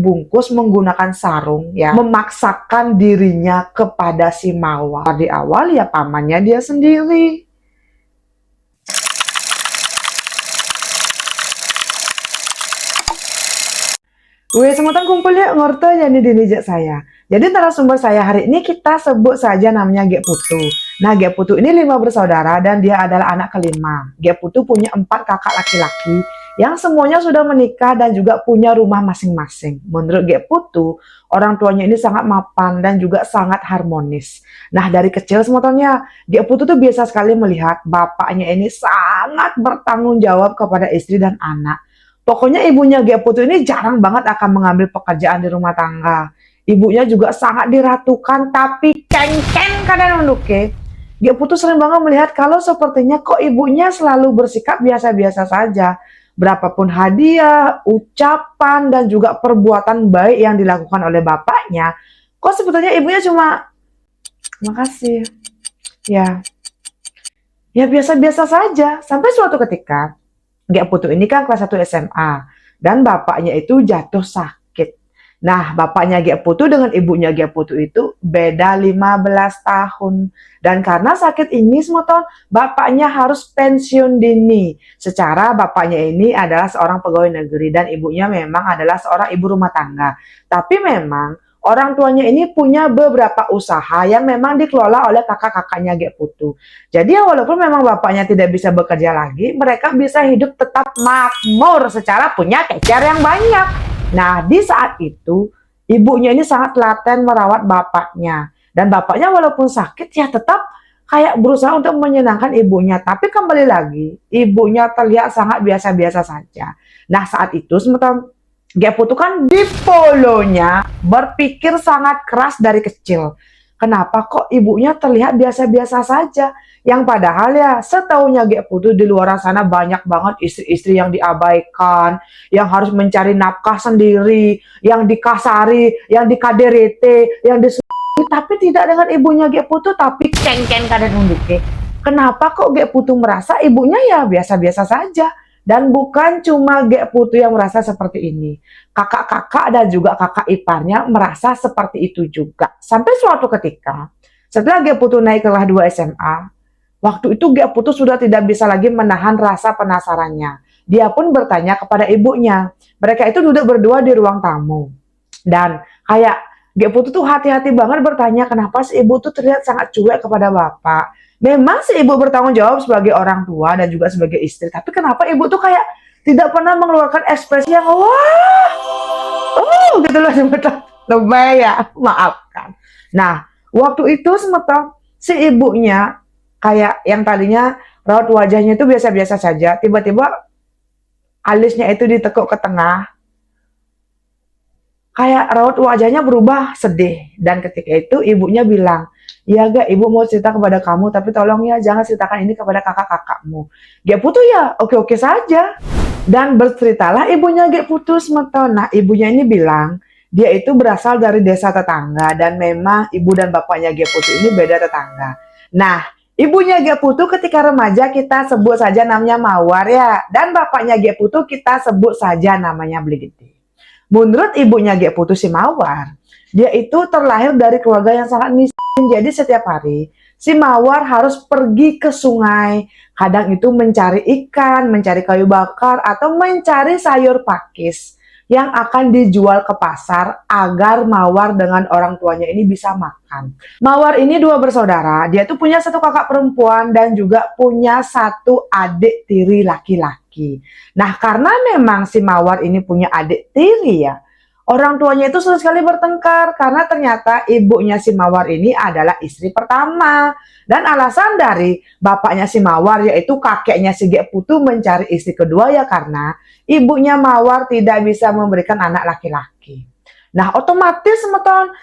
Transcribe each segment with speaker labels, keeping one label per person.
Speaker 1: dibungkus menggunakan sarung ya, memaksakan dirinya kepada si Mawar. Di awal ya pamannya dia sendiri. Wih, semutan kumpul ya ngerti ya di dijak saya. Jadi narasumber saya hari ini kita sebut saja namanya Gek Putu. Nah, Gek Putu ini 5 bersaudara dan dia adalah anak kelima. Gek Putu punya 4 kakak laki-laki yang semuanya sudah menikah dan juga punya rumah masing-masing. Menurut Gek Putu, orang tuanya ini sangat mapan dan juga sangat harmonis. Nah, dari kecil semuanya, Gek Putu tuh biasa sekali melihat bapaknya ini sangat bertanggung jawab kepada istri dan anak. Pokoknya ibunya Gek Putu ini jarang banget akan mengambil pekerjaan di rumah tangga. Ibunya juga sangat diratukan, tapi ceng-ceng kadang menduke. Gek Putu sering banget melihat kalau sepertinya kok ibunya selalu bersikap biasa-biasa saja. Berapapun hadiah, ucapan, dan juga perbuatan baik yang dilakukan oleh bapaknya, kok sebetulnya ibunya cuma, makasih, ya biasa-biasa saja. Sampai suatu ketika, Gek Putu ini kan kelas 1 SMA dan bapaknya itu jatuh sakit. Nah, bapaknya Gek Putu dengan ibunya Gek Putu itu beda 15 tahun. Dan karena sakit ini semua bapaknya harus pensiun dini. Secara bapaknya ini adalah seorang pegawai negeri dan ibunya memang adalah seorang ibu rumah tangga. Tapi memang orang tuanya ini punya beberapa usaha yang memang dikelola oleh kakak-kakaknya Gek Putu. Jadi ya walaupun memang bapaknya tidak bisa bekerja lagi, mereka bisa hidup tetap makmur secara punya kecer yang banyak. Nah, di saat itu, ibunya ini sangat telaten merawat bapaknya. Dan bapaknya walaupun sakit ya tetap kayak berusaha untuk menyenangkan ibunya. Tapi kembali lagi, ibunya terlihat sangat biasa-biasa saja. Nah, saat itu sementara Gek Putu kan di polonya berpikir sangat keras dari kecil. Kenapa kok ibunya terlihat biasa-biasa saja? Yang padahal ya setahunya Gek Putu di luar sana banyak banget istri-istri yang diabaikan, yang harus mencari nafkah sendiri, yang dikasari, yang dikaderete, yang disuruh, tapi tidak dengan ibunya Gek Putu, tapi ceng-ceng kadang unduke. Kenapa kok Gek Putu merasa ibunya ya biasa-biasa saja? Dan bukan cuma Gek Putu yang merasa seperti ini. Kakak-kakak dan juga kakak iparnya merasa seperti itu juga. Sampai suatu ketika, setelah Gek Putu naik kelas 2 SMA, waktu itu Gek Putu sudah tidak bisa lagi menahan rasa penasarannya. Dia pun bertanya kepada ibunya. Mereka itu duduk berdua di ruang tamu. Dan kayak Gek Putu tuh hati-hati banget bertanya kenapa si ibu tuh terlihat sangat cuek kepada bapak. Memang si ibu bertanggung jawab sebagai orang tua dan juga sebagai istri. Tapi kenapa ibu tuh kayak tidak pernah mengeluarkan ekspresi yang wah, gitu loh sebentar. Lebay ya, maafkan. Nah, waktu itu sementara si ibunya kayak yang tadinya raut wajahnya itu biasa-biasa saja, tiba-tiba alisnya itu ditekuk ke tengah, kayak raut wajahnya berubah sedih. Dan ketika itu ibunya bilang, ya Gek, ibu mau cerita kepada kamu, tapi tolong ya jangan ceritakan ini kepada kakak-kakakmu. Gek Putu ya oke-oke saja. Dan berceritalah ibunya Gek Putu sementara. Nah, ibunya ini bilang, dia itu berasal dari desa tetangga dan memang ibu dan bapaknya Gek Putu ini beda tetangga. Nah, ibunya Gek Putu ketika remaja kita sebut saja namanya Mawar ya. Dan bapaknya Gek Putu kita sebut saja namanya Bligede. Menurut ibunya Gek Putu si Mawar, dia itu terlahir dari keluarga yang sangat miskin. Jadi setiap hari si Mawar harus pergi ke sungai. Kadang itu mencari ikan, mencari kayu bakar, atau mencari sayur pakis yang akan dijual ke pasar agar Mawar dengan orang tuanya ini bisa makan. Mawar ini 2 bersaudara, dia tuh punya 1 kakak perempuan dan juga punya 1 adik tiri laki-laki. Nah, karena memang si Mawar ini punya adik tiri ya, orang tuanya itu sering sekali bertengkar karena ternyata ibunya si Mawar ini adalah istri pertama. Dan alasan dari bapaknya si Mawar yaitu kakeknya si Gek Putu mencari istri kedua ya karena ibunya Mawar tidak bisa memberikan anak laki-laki. Nah, otomatis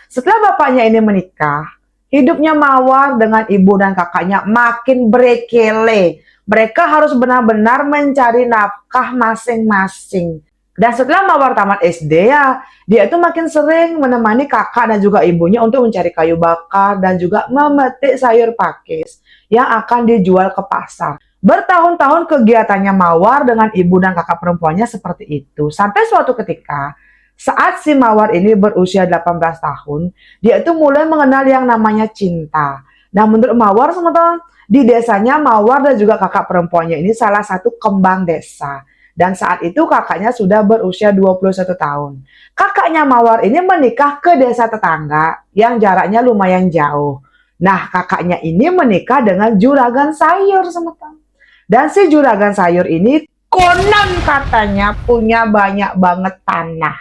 Speaker 1: setelah bapaknya ini menikah, hidupnya Mawar dengan ibu dan kakaknya makin brekele. Mereka harus benar-benar mencari nafkah masing-masing. Dan setelah Mawar tamat SD ya, dia itu makin sering menemani kakak dan juga ibunya untuk mencari kayu bakar dan juga memetik sayur pakis yang akan dijual ke pasar. Bertahun-tahun kegiatannya Mawar dengan ibu dan kakak perempuannya seperti itu. Sampai suatu ketika, Saat si Mawar ini berusia 18 tahun, dia itu mulai mengenal yang namanya cinta. Nah, menurut Mawar, teman-teman, di desanya Mawar dan juga kakak perempuannya ini salah satu kembang desa. Dan saat itu kakaknya sudah berusia 21 tahun. Kakaknya Mawar ini menikah ke desa tetangga yang jaraknya lumayan jauh. Nah, kakaknya ini menikah dengan juragan sayur, teman-teman. Dan si juragan sayur ini konon katanya punya banyak banget tanah.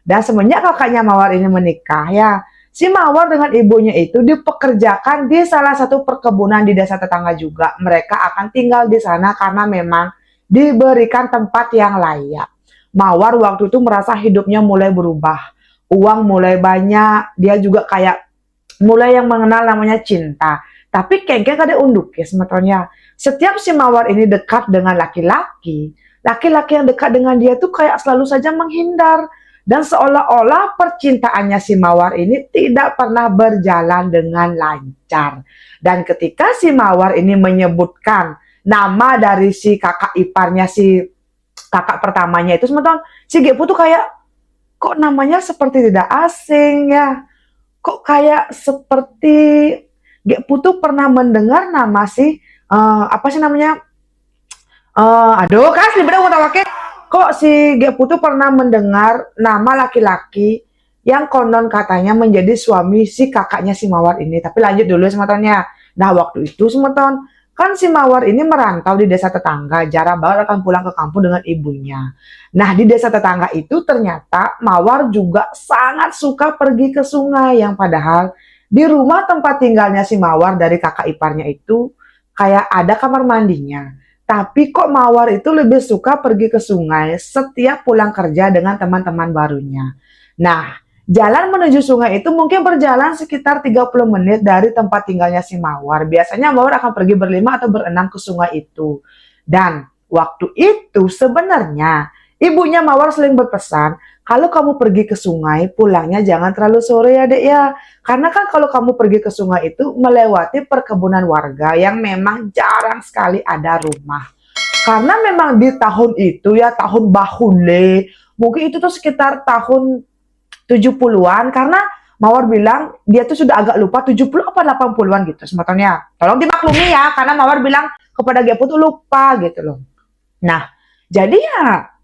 Speaker 1: Dan semenjak kakaknya Mawar ini menikah ya, si Mawar dengan ibunya itu dipekerjakan di salah satu perkebunan di desa tetangga juga. Mereka akan tinggal di sana karena memang diberikan tempat yang layak. Mawar waktu itu merasa hidupnya mulai berubah. Uang mulai banyak, dia juga kayak mulai yang mengenal namanya cinta. Tapi kengkeng ada unduk ya sebetulnya. Setiap si Mawar ini dekat dengan laki-laki, laki-laki yang dekat dengan dia tuh kayak selalu saja menghindar. Dan seolah-olah percintaannya si Mawar ini tidak pernah berjalan dengan lancar. Dan ketika si Mawar ini menyebutkan nama dari si kakak iparnya, si kakak pertamanya itu, teman-teman, si Gepu tuh kayak, kok namanya seperti tidak asing ya? Kok kayak seperti Gepu tuh pernah mendengar nama si, apa sih namanya? Aduh, kan sebenarnya udah pakai kok si Gepu tuh pernah mendengar nama laki-laki yang konon katanya menjadi suami si kakaknya si Mawar ini. Tapi lanjut dulu semetonnya. Nah, waktu itu semeton kan si Mawar ini merantau di desa tetangga, jarang banget akan pulang ke kampung dengan ibunya. Nah, di desa tetangga itu ternyata Mawar juga sangat suka pergi ke sungai yang padahal di rumah tempat tinggalnya si Mawar dari kakak iparnya itu kayak ada kamar mandinya. Tapi kok Mawar itu lebih suka pergi ke sungai setiap pulang kerja dengan teman-teman barunya. Nah, jalan menuju sungai itu mungkin berjalan sekitar 30 menit dari tempat tinggalnya si Mawar. Biasanya Mawar akan pergi berlima atau berenam ke sungai itu. Dan waktu itu sebenarnya ibunya Mawar sering berpesan, kalau kamu pergi ke sungai, pulangnya jangan terlalu sore ya dek ya. Karena kan kalau kamu pergi ke sungai itu melewati perkebunan warga yang memang jarang sekali ada rumah. Karena memang di tahun itu ya, tahun bahule, mungkin itu tuh sekitar tahun 70-an, karena Mawar bilang dia tuh sudah agak lupa 70 apa 80-an gitu sebetulnya. Tolong dimaklumi ya, karena Mawar bilang kepada Gepo tuh lupa gitu loh. Nah, jadi ya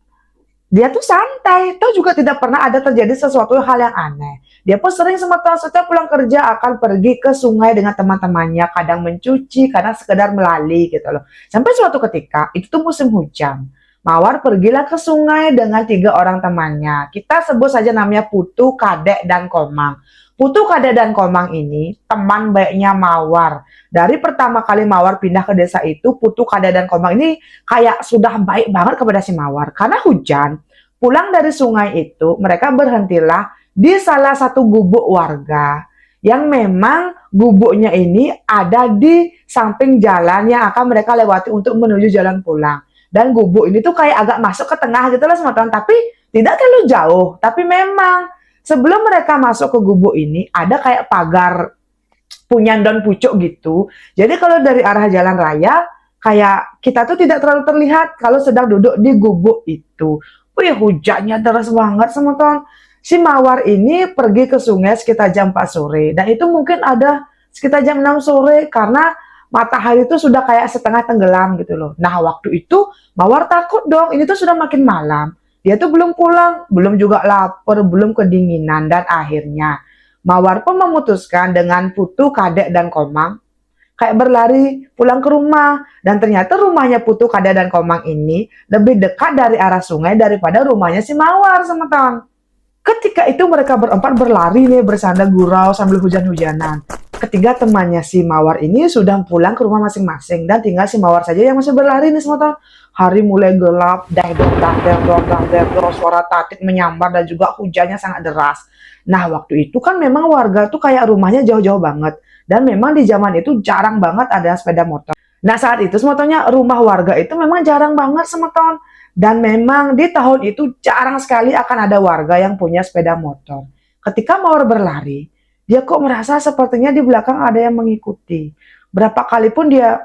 Speaker 1: dia tuh santai, tuh juga tidak pernah ada terjadi sesuatu hal yang aneh. Dia pun sering setiap pulang kerja akan pergi ke sungai dengan teman-temannya, kadang mencuci, kadang sekedar melali gitu loh. Sampai suatu ketika, itu tuh musim hujan. Mawar pergilah ke sungai dengan 3 orang temannya. Kita sebut saja namanya Putu, Kadek, dan Komang. Putu, Kadek, dan Komang ini teman baiknya Mawar. Dari pertama kali Mawar pindah ke desa itu, Putu, Kadek, dan Komang ini kayak sudah baik banget kepada si Mawar. Karena hujan, pulang dari sungai itu, mereka berhentilah di salah satu gubuk warga yang memang gubuknya ini ada di samping jalan yang akan mereka lewati untuk menuju jalan pulang. Dan gubuk ini tuh kayak agak masuk ke tengah gitu lah teman-teman, tapi tidak terlalu jauh. Tapi memang sebelum mereka masuk ke gubuk ini ada kayak pagar punyan dan pucuk gitu. Jadi kalau dari arah jalan raya, kayak kita tuh tidak terlalu terlihat kalau sedang duduk di gubuk itu. Wih, hujannya deras banget teman-teman. Si Mawar ini pergi ke sungai sekitar jam 4 sore. Dan itu mungkin ada sekitar jam 6 sore karena matahari itu sudah kayak setengah tenggelam gitu loh. Nah, waktu itu Mawar takut dong, ini tuh sudah makin malam. Dia tuh belum pulang, belum juga lapar, belum kedinginan. Dan akhirnya Mawar pun memutuskan dengan Putu, Kadek, dan Komang kayak berlari pulang ke rumah. Dan ternyata rumahnya Putu, Kadek, dan Komang ini lebih dekat dari arah sungai daripada rumahnya si Mawar, teman-teman. Ketika itu mereka berempat berlari nih bersanda gurau sambil hujan-hujanan. Ketiga temannya si Mawar ini sudah pulang ke rumah masing-masing dan tinggal si Mawar saja yang masih berlari nih teman-teman. Hari mulai gelap, suara tatik menyambar dan juga hujannya sangat deras. Nah, waktu itu kan memang warga tuh kayak rumahnya jauh-jauh banget. Dan memang di zaman itu jarang banget ada sepeda motor. Nah, saat itu sebetulnya rumah warga itu memang jarang banget teman-teman. Dan memang di tahun itu jarang sekali akan ada warga yang punya sepeda motor. Ketika Mawar berlari, dia kok merasa sepertinya di belakang ada yang mengikuti. Berapa kali pun dia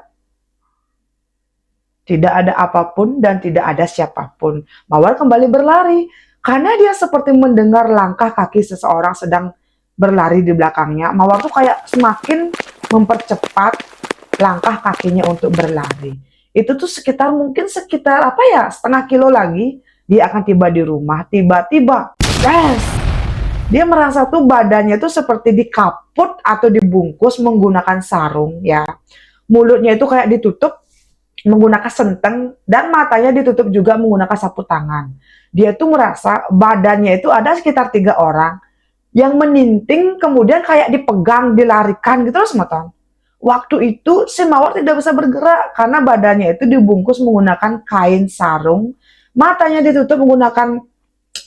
Speaker 1: tidak ada apapun dan tidak ada siapapun. Mawar kembali berlari. Karena dia seperti mendengar langkah kaki seseorang sedang berlari di belakangnya, Mawar tuh kayak semakin mempercepat langkah kakinya untuk berlari. Itu tuh mungkin sekitar apa ya, setengah kilo lagi dia akan tiba di rumah. Tiba-tiba, yes, dia merasa tuh badannya tuh seperti dikaput atau dibungkus menggunakan sarung ya. Mulutnya itu kayak ditutup menggunakan senteng dan matanya ditutup juga menggunakan sapu tangan. Dia tuh merasa badannya itu ada sekitar 3 orang yang meninting kemudian kayak dipegang, dilarikan gitu loh semeton. Waktu itu si Mawar tidak bisa bergerak karena badannya itu dibungkus menggunakan kain sarung, matanya ditutup menggunakan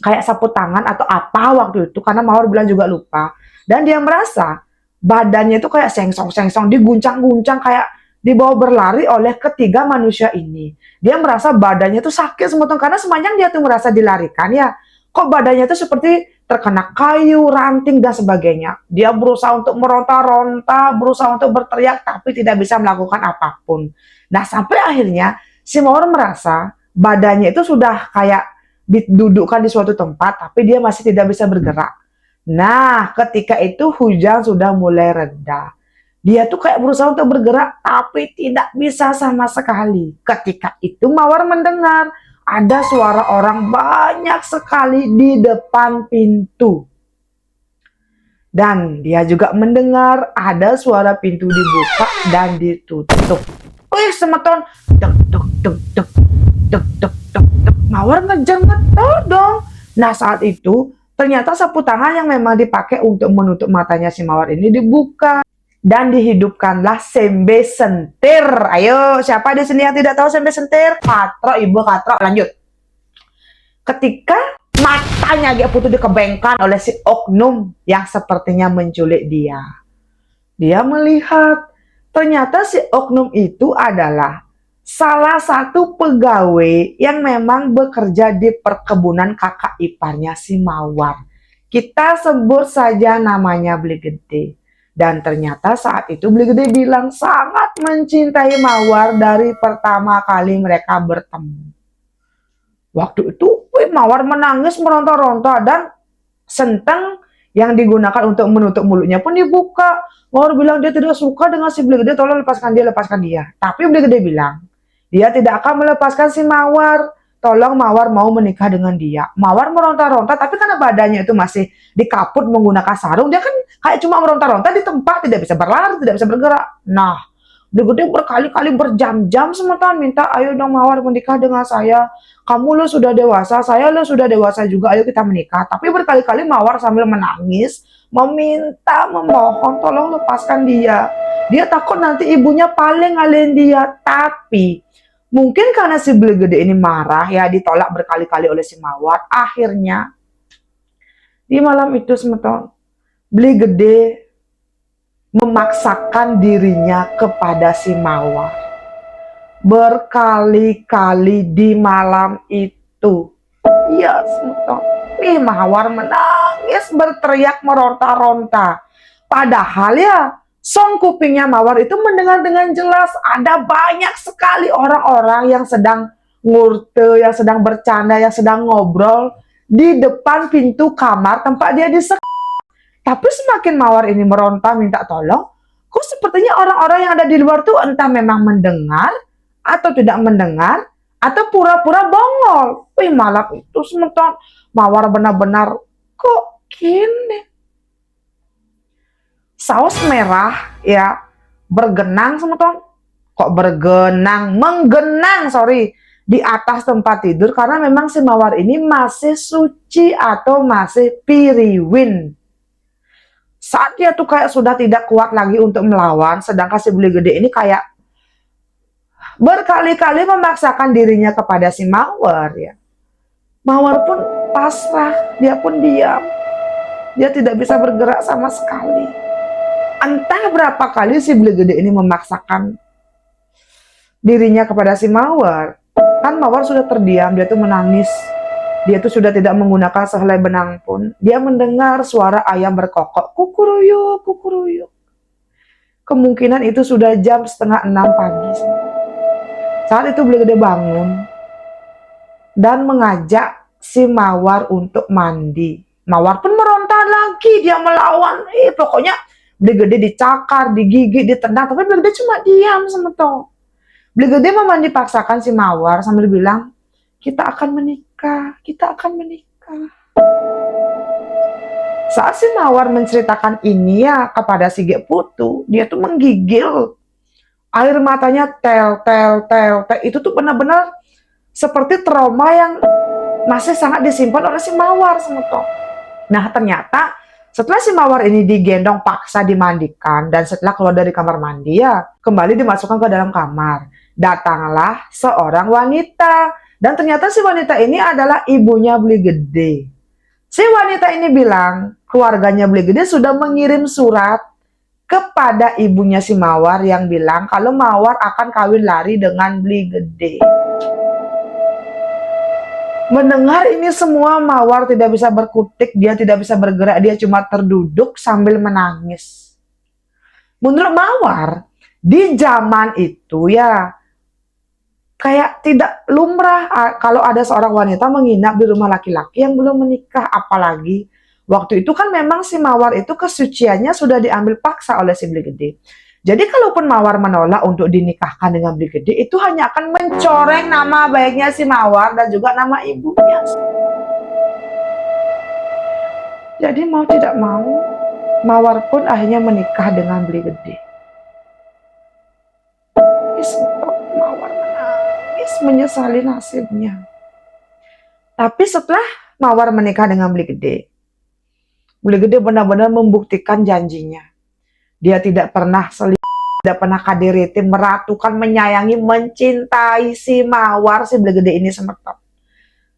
Speaker 1: kayak sapu tangan atau apa waktu itu karena Mawar bilang juga lupa. Dan dia merasa badannya itu kayak sengsong-sengsong, diguncang-guncang kayak dibawa berlari oleh ketiga manusia ini. Dia merasa badannya itu sakit semua karena sepanjang dia tuh merasa dilarikan ya. Kok badannya itu seperti terkena kayu, ranting dan sebagainya. Dia berusaha untuk meronta-ronta, berusaha untuk berteriak tapi tidak bisa melakukan apapun. Nah, sampai akhirnya si Mawar merasa badannya itu sudah kayak didudukkan di suatu tempat tapi dia masih tidak bisa bergerak. Nah, ketika itu hujan sudah mulai reda. Dia tuh kayak berusaha untuk bergerak tapi tidak bisa sama sekali. Ketika itu Mawar mendengar ada suara orang banyak sekali di depan pintu. Dan dia juga mendengar ada suara pintu dibuka dan ditutup. Wih, semeton, dek dek dek dek dek dek dek dek. Mawar ngejar-ngejar dong. Nah, saat itu ternyata sapu tangan yang memang dipakai untuk menutup matanya si Mawar ini dibuka dan dihidupkanlah sembe sentir. Ayo, siapa di sini yang tidak tahu sembe sentir? Katro, ibu katro. Lanjut. Ketika matanya Gia Putu dikebengkan oleh si oknum yang sepertinya menculik dia. Dia melihat ternyata si oknum itu adalah salah satu pegawai yang memang bekerja di perkebunan kakak iparnya si Mawar. Kita sebut saja namanya Beli Gede. Dan ternyata saat itu Beli Gede bilang sangat mencintai Mawar dari pertama kali mereka bertemu. Waktu itu Mawar menangis meronta-ronta dan senteng yang digunakan untuk menutup mulutnya pun dibuka. Mawar bilang dia tidak suka dengan si Beli Gede, tolong lepaskan dia, lepaskan dia. Tapi Beli Gede bilang, dia tidak akan melepaskan si Mawar. Tolong Mawar mau menikah dengan dia. Mawar meronta-ronta, tapi karena badannya itu masih dikaput menggunakan sarung, dia kan kayak cuma meronta-ronta di tempat, tidak bisa berlari, tidak bisa bergerak. Nah, Beli Gede berkali-kali berjam-jam semeton minta, ayo dong Mawar menikah dengan saya. Kamu lo sudah dewasa, saya lo sudah dewasa juga, ayo kita menikah. Tapi berkali-kali Mawar sambil menangis, meminta, memohon, tolong lepaskan dia. Dia takut nanti ibunya paling ngalahin dia. Tapi mungkin karena si Beli Gede ini marah ya, ditolak berkali-kali oleh si Mawar. Akhirnya di malam itu semeton, Beli Gede memaksakan dirinya kepada si Mawar. Berkali-kali di malam itu. Ya, semeton. Mawar menangis, berteriak, meronta-ronta. Padahal ya, song kupingnya Mawar itu mendengar dengan jelas ada banyak sekali orang-orang yang sedang ngurte, yang sedang bercanda, yang sedang ngobrol di depan pintu kamar tempat dia disekap. Tapi semakin Mawar ini meronta minta tolong, kok sepertinya orang-orang yang ada di luar tuh entah memang mendengar atau tidak mendengar atau pura-pura bongol. Malam itu semeton Mawar benar-benar kok gini. Saus merah ya bergenang semeton. Kok bergenang, menggenang sorry di atas tempat tidur karena memang si Mawar ini masih suci atau masih piriwin. Saat dia tuh kayak sudah tidak kuat lagi untuk melawan, sedangkan si Beli Gede ini kayak berkali-kali memaksakan dirinya kepada si Mawar ya. Mawar pun pasrah, dia pun diam. Dia tidak bisa bergerak sama sekali. Entah berapa kali si Beli Gede ini memaksakan dirinya kepada si Mawar. Kan Mawar sudah terdiam, dia tuh menangis. Dia tuh sudah tidak menggunakan sehelai benang pun. Dia mendengar suara ayam berkokok, kukuruyuk, kukuruyuk. Kemungkinan itu sudah jam 5:30 pagi. Saat itu Beli Gede bangun dan mengajak si Mawar untuk mandi. Mawar pun meronta lagi, dia melawan. Pokoknya Beli Gede dicakar, digigit, ditendang, tapi Beli Gede cuma diam semetok. Beli Gede memang dipaksakan si Mawar sambil bilang, kita akan menikah, kita akan menikah. Saat si Mawar menceritakan ini ya kepada si Gek Putu, dia tuh menggigil. Air matanya tel. Itu tuh benar-benar seperti trauma yang masih sangat disimpan oleh si Mawar semetok. Nah ternyata setelah si Mawar ini digendong paksa dimandikan dan setelah keluar dari kamar mandi ya kembali dimasukkan ke dalam kamar. Datanglah seorang wanita dan ternyata si wanita ini adalah ibunya Beli Gede. Si wanita ini bilang keluarganya Beli Gede sudah mengirim surat kepada ibunya si Mawar yang bilang kalau Mawar akan kawin lari dengan Beli Gede. Mendengar ini semua, Mawar tidak bisa berkutik, dia tidak bisa bergerak, dia cuma terduduk sambil menangis. Menurut Mawar, di zaman itu ya kayak tidak lumrah kalau ada seorang wanita menginap di rumah laki-laki yang belum menikah, apalagi waktu itu kan memang si Mawar itu kesuciannya sudah diambil paksa oleh si Beli Gede. Jadi kalaupun Mawar menolak untuk dinikahkan dengan Beli Gede, itu hanya akan mencoreng nama baiknya si Mawar dan juga nama ibunya. Jadi mau tidak mau, Mawar pun akhirnya menikah dengan Beli Gede. Mawar menangis menyesali nasibnya. Tapi setelah Mawar menikah dengan Beli Gede benar-benar membuktikan janjinya. Dia tidak pernah selingkuh, tidak pernah KDRT, meratukan, menyayangi, mencintai si Mawar, si Beli Gede ini semetok.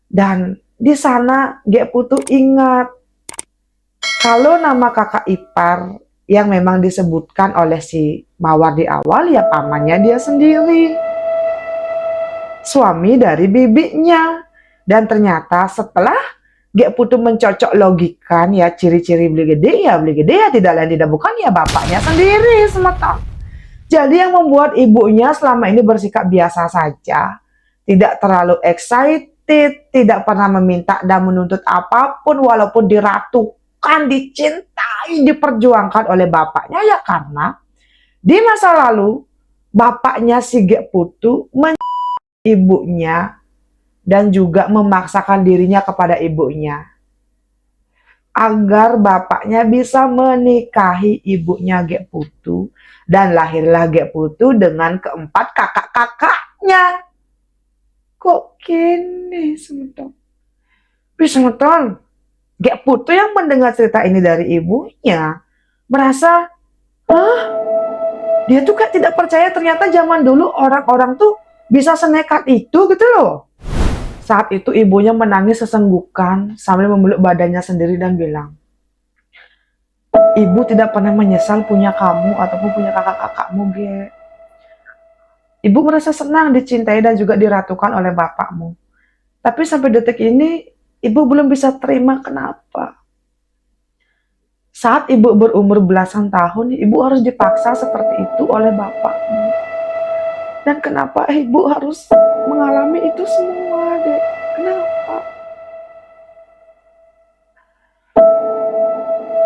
Speaker 1: Dan di sana Gek Putu ingat kalau nama kakak ipar yang memang disebutkan oleh si Mawar di awal ya pamannya dia sendiri, suami dari bibinya. Dan ternyata setelah Gek Putu mencocok logikan ya ciri-ciri Beli Gede ya tidak lain tidak bukan ya bapaknya sendiri semetok. Jadi yang membuat ibunya selama ini bersikap biasa saja, tidak terlalu excited, tidak pernah meminta dan menuntut apapun walaupun diratukan, dicintai, diperjuangkan oleh bapaknya ya karena di masa lalu bapaknya si Gek Putu ibunya dan juga memaksakan dirinya kepada ibunya agar bapaknya bisa menikahi ibunya Gek Putu dan lahirlah Gek Putu dengan keempat kakak-kakaknya. Kok gini semeton? Bisa semeton Gek Putu yang mendengar cerita ini dari ibunya merasa, dia tuh kayak tidak percaya ternyata zaman dulu orang-orang tuh bisa senekat itu gitu loh. Saat itu ibunya menangis sesenggukan sambil memeluk badannya sendiri dan bilang, ibu tidak pernah menyesal punya kamu ataupun punya kakak-kakakmu, Gek. Ibu merasa senang dicintai dan juga diratukan oleh bapakmu. Tapi sampai detik ini, ibu belum bisa terima kenapa. Saat ibu berumur belasan tahun, ibu harus dipaksa seperti itu oleh bapakmu. Dan kenapa ibu harus mengalami itu semua, Dek? Kenapa?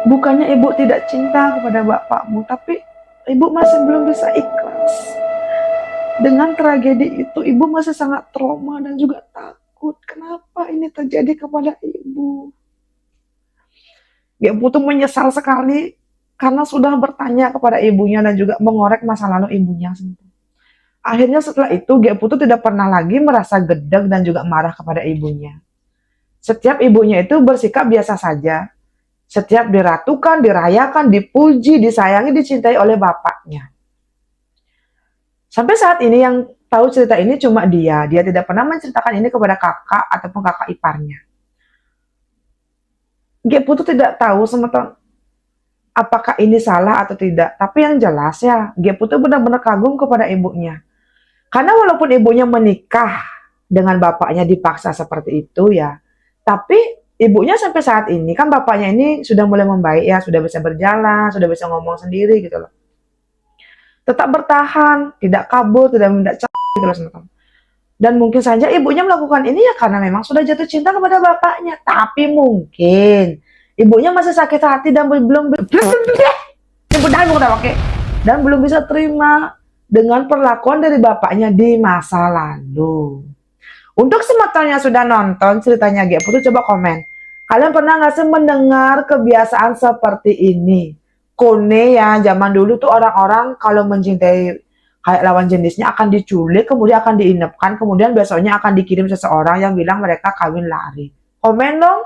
Speaker 1: Bukannya ibu tidak cinta kepada bapakmu, tapi ibu masih belum bisa ikhlas. Dengan tragedi itu, ibu masih sangat trauma dan juga takut. Kenapa ini terjadi kepada ibu? Gek Putu menyesal sekali karena sudah bertanya kepada ibunya dan juga mengorek masa lalu ibunya. Akhirnya setelah itu Gek Putu tidak pernah lagi merasa gedeg dan juga marah kepada ibunya. Setiap ibunya itu bersikap biasa saja. Setiap diratukan, dirayakan, dipuji, disayangi, dicintai oleh bapaknya. Sampai saat ini yang tahu cerita ini cuma dia. Dia tidak pernah menceritakan ini kepada kakak ataupun kakak iparnya. Gek Putu tidak tahu semeton apakah ini salah atau tidak. Tapi yang jelas ya, Gek Putu benar-benar kagum kepada ibunya. Karena walaupun ibunya menikah dengan bapaknya dipaksa seperti itu ya, tapi ibunya sampai saat ini, kan bapaknya ini sudah mulai membaik ya, sudah bisa berjalan, sudah bisa ngomong sendiri gitu loh. Tetap bertahan, tidak kabur, tidak minta cerai gitu loh. Dan mungkin saja ibunya melakukan ini ya karena memang sudah jatuh cinta kepada bapaknya. Tapi mungkin ibunya masih sakit hati dan belum bisa terima dengan perlakuan dari bapaknya di masa lalu. Untuk sematanya sudah nonton ceritanya Ge Putu, coba komen. Kalian pernah nggak sih mendengar kebiasaan seperti ini? Kone ya, zaman dulu tuh orang-orang kalau mencintai kayak lawan jenisnya akan diculik, kemudian akan diinapkan, kemudian besoknya akan dikirim seseorang yang bilang mereka kawin lari. Komen dong,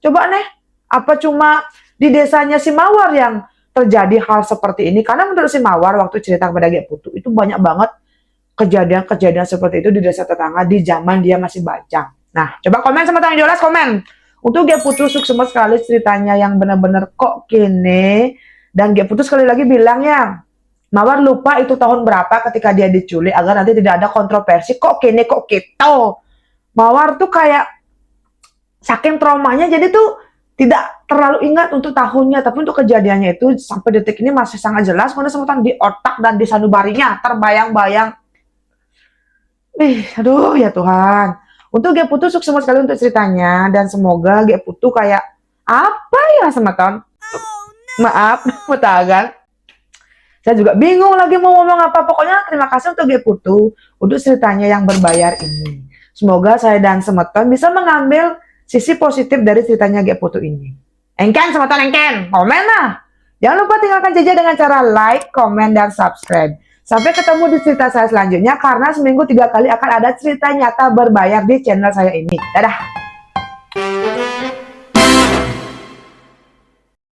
Speaker 1: coba nih. Apa cuma di desanya si Mawar yang terjadi hal seperti ini? Karena menurut si Mawar waktu cerita kepada Ge Putu itu banyak banget kejadian-kejadian seperti itu di desa tetangga di zaman dia masih bajang. Nah, coba komen sama yang jelas, komen. Untuk Ge Putu sukses sekali ceritanya yang benar-benar kok kene. Dan Ge Putu sekali lagi bilang ya, Mawar lupa itu tahun berapa ketika dia diculik agar nanti tidak ada kontroversi. Kok kene kok gitu. Mawar tuh kayak saking traumanya jadi tuh tidak terlalu ingat untuk tahunnya, tapi untuk kejadiannya itu sampai detik ini masih sangat jelas mana semutan di otak dan di sanubarinya terbayang-bayang. Aduh ya Tuhan. Untuk Ge Putu sukses sekali untuk ceritanya dan semoga Ge Putu kayak apa ya semeton. Maaf, mutagan. Saya juga bingung lagi mau ngomong apa. Pokoknya terima kasih untuk Ge Putu untuk ceritanya yang berbayar ini. Semoga saya dan semeton bisa mengambil sisi positif dari ceritanya Ge Putu ini. Engken semeton engken, komen lah. Jangan lupa tinggalkan jejak dengan cara like, komen, dan subscribe. Sampai ketemu di cerita saya selanjutnya karena seminggu 3 kali akan ada cerita nyata berbayar di channel saya ini. Dadah!